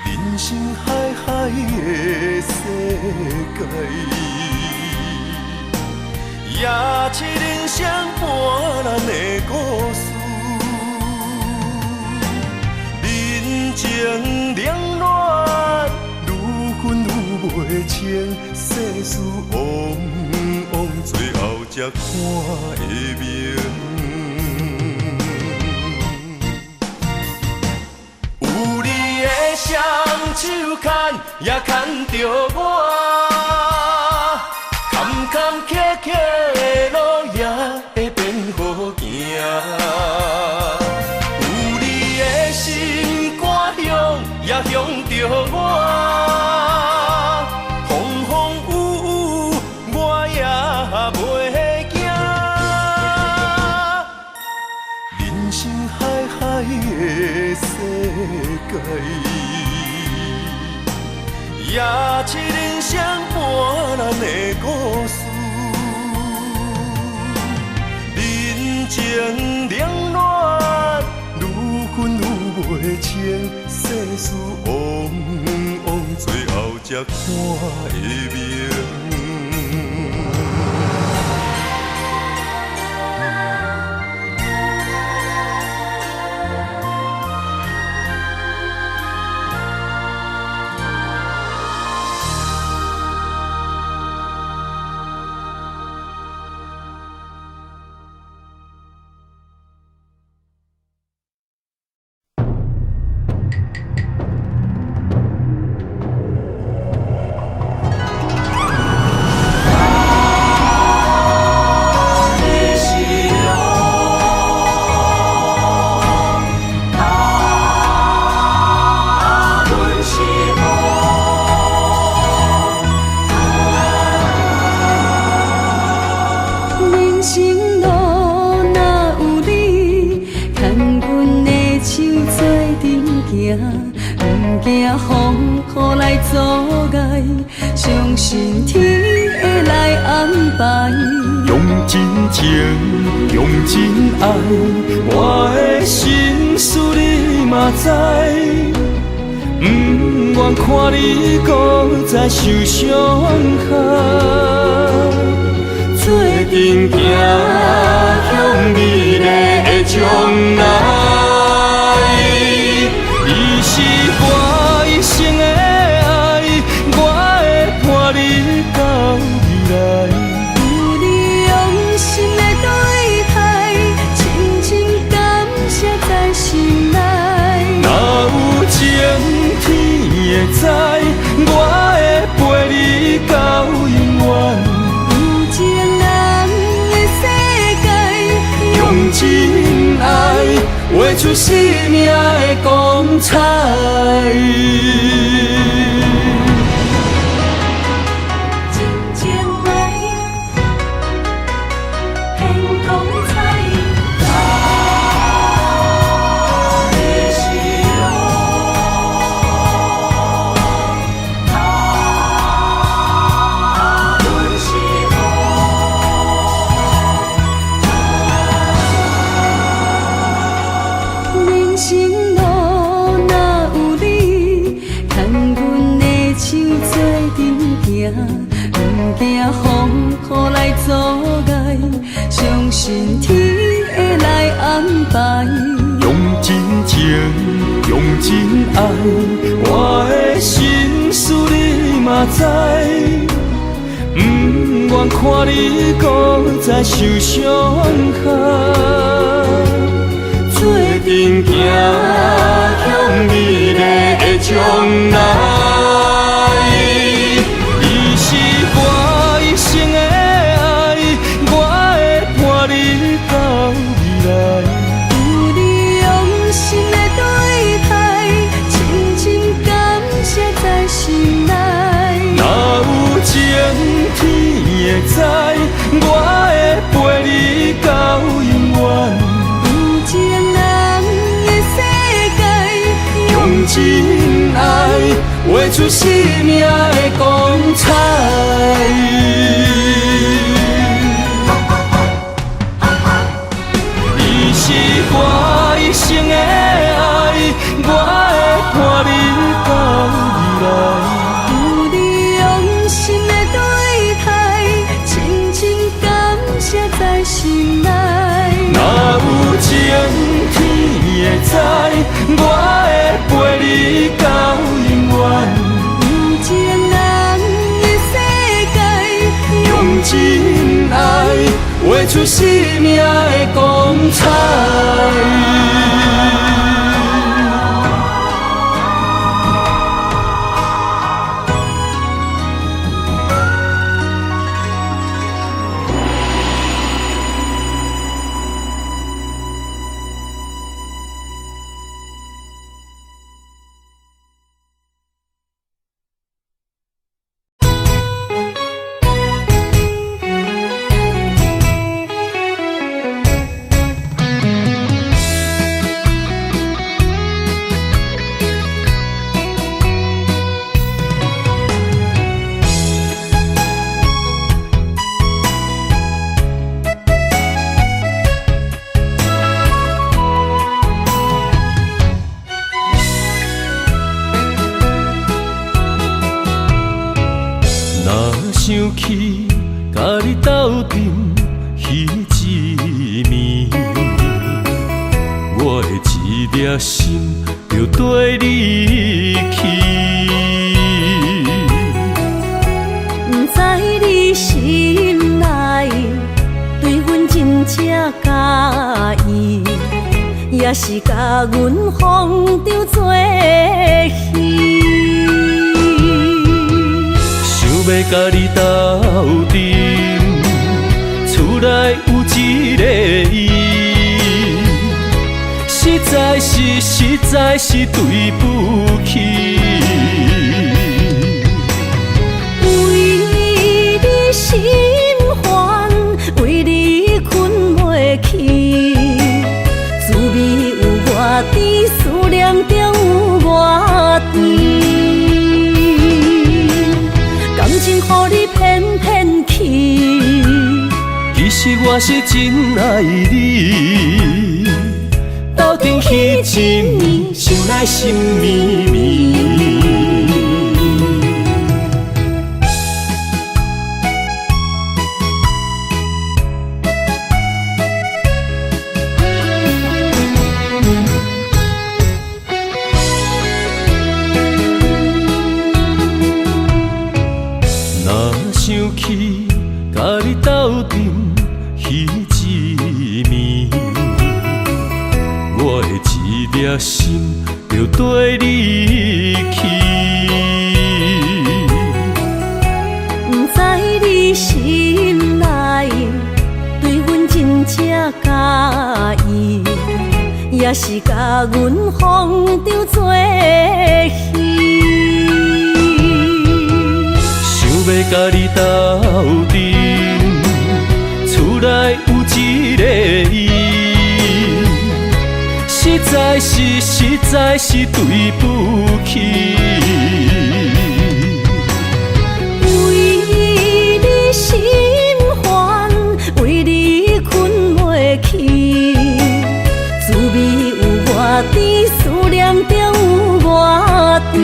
人生海海的世界。也是人生半难的故事，人情冷暖，愈分愈袂清，世事往往最后才看会明。有你的双手牵也牵着我。坎坎坷坷的路也会变好行，有你的心肝向也向着我，风风雨雨我也袂惊。人生海海的世界。也是人生半难的故事，人情冷暖，愈分愈袂清，世事往往最后才看会明。行，不惊风雨来阻碍，相信天会来安排。用真情，用真爱，我的心事你嘛知。不愿看你搁再受伤害，做阵行向美丽的将来。你是我一生的爱，我会伴你到未来。有你用心的对待，深深感谢在心内。若有情天会知，我会陪你到永远。有情人的世界，用真爱画出生命的光彩。真情爱，显光彩。人生路若有你，牵阮的手做阵行，不惊风雨来阻碍，相信天会来安排。用真情，用真爱，我的心事你嘛知。不愿看你搁再受伤害，做阵行向美丽的将来。你是我一生的爱，我会伴你到未来。有你用心的对待，深深感谢在心内。若有情天会知，我会陪你到永远。有情人的世界，用真爱画出生命的光彩。你是我一生的爱，我会伴你到未来。有你用心的对待，深深感谢在心内。若有情天会知，我会陪你到永远。有情人的世界，用真爱画出生命的光彩。想起甲你斗阵彼一暝，我的一粒心就跟你去。不知你心内对阮真正介意，也是甲阮放着做戏。要甲你斗阵，厝内有一个伊，实在是对不起。为你心烦，为你困袂去，滋味有我甜，思念中有偏偏去。其实我是真爱你，斗阵彼一暝，想来心绵绵。若想起甲你斗阵彼一暝，我的一粒心就跟你去。不知你心内对阮真正介意，也是甲阮放着做戏。想要甲你斗阵，厝内有一个伊，实在是对不起。为你心烦，为你困袂去，滋味有偌甜，思念就有偌甜。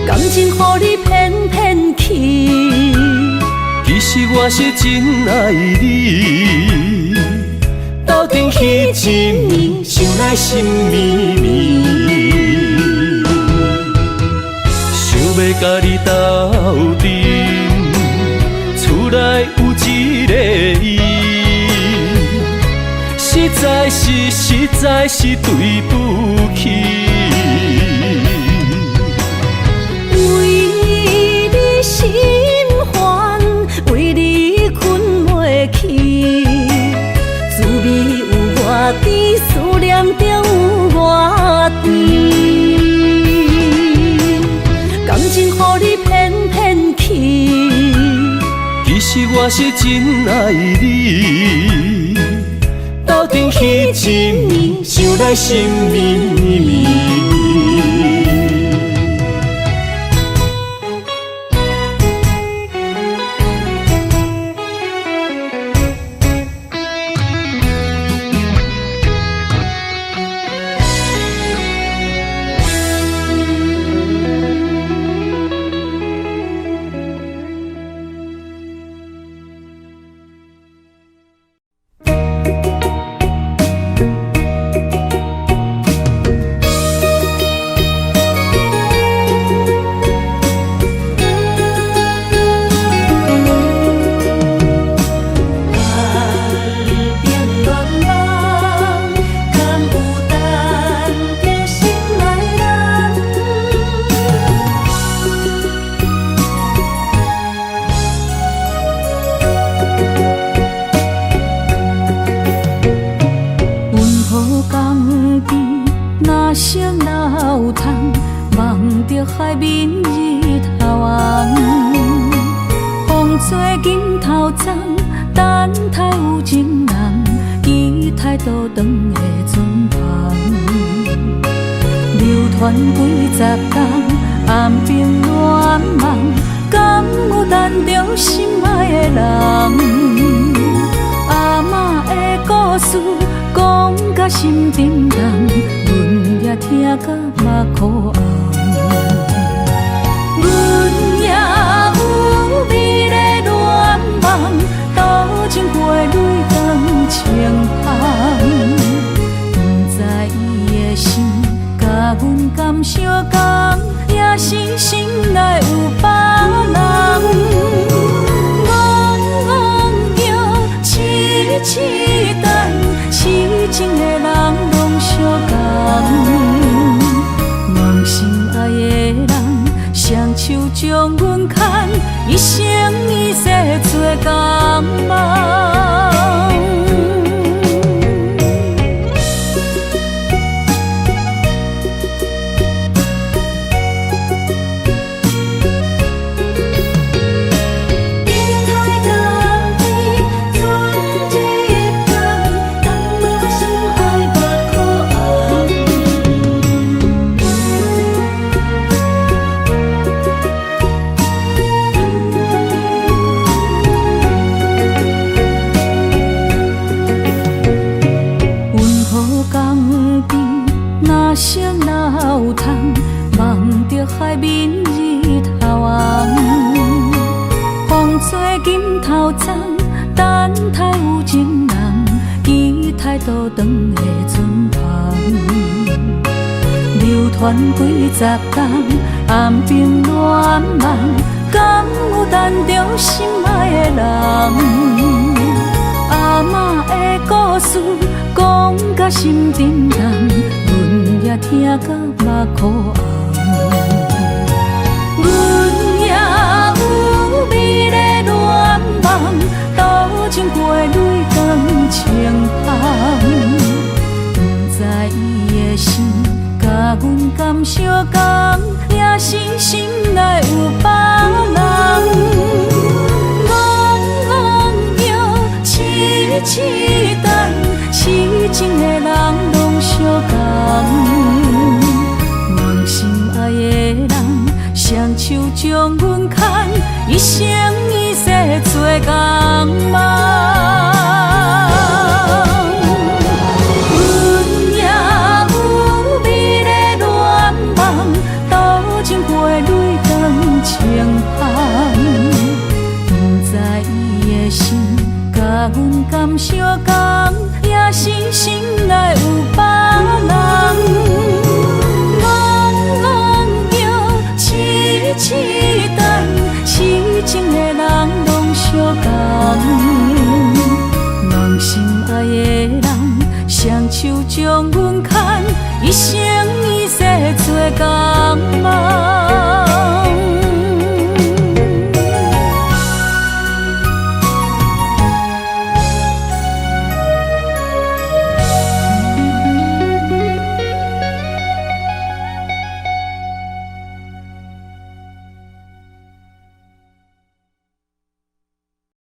感情予你偏偏去，其实我是真爱你，斗阵彼一暝，想来心绵绵。想要甲你斗阵，厝内有一个伊，实在是对不起。为你心烦，为你困袂去，滋味有偌甜，思念就有偌甜。感情予你偏偏去，其实我是真爱你，斗阵彼一暝，想来心绵绵。海面日头红，风吹镜头丛，等待有情人，期待倒转的船旁，流传几十冬，暗兵乱梦，敢有等着心爱的人？阿嬷的故事讲甲心沉重，阮也听甲目眶红。阮也有美丽恋梦，多情花蕊同情芳。不知伊的心甲阮敢相共，也是心内有别人。戆叫痴痴等，痴情的人拢相共。梦心爱的人，双手将阮牵，一生一世做共梦。倒长的船旁，流传几十冬，暗兵乱梦，敢有等着心爱的人？阿嬷的故事讲甲心沉重，阮也听甲目眶红。阮也有美丽恋梦，斗阵过泪光清芳。不知伊的心甲阮敢相共，也是心内有别人。痴等，痴情的人拢相共，梦心爱的人，双手将阮牵，一生一世做共梦。阮也有美丽恋梦，斗阵过泪光清芳，不知伊的心。甲阮敢相共，也是心内有别人。戆戆叫，痴痴等，痴情的人拢相共。梦心爱的人，双手将阮牵，一生一世做共。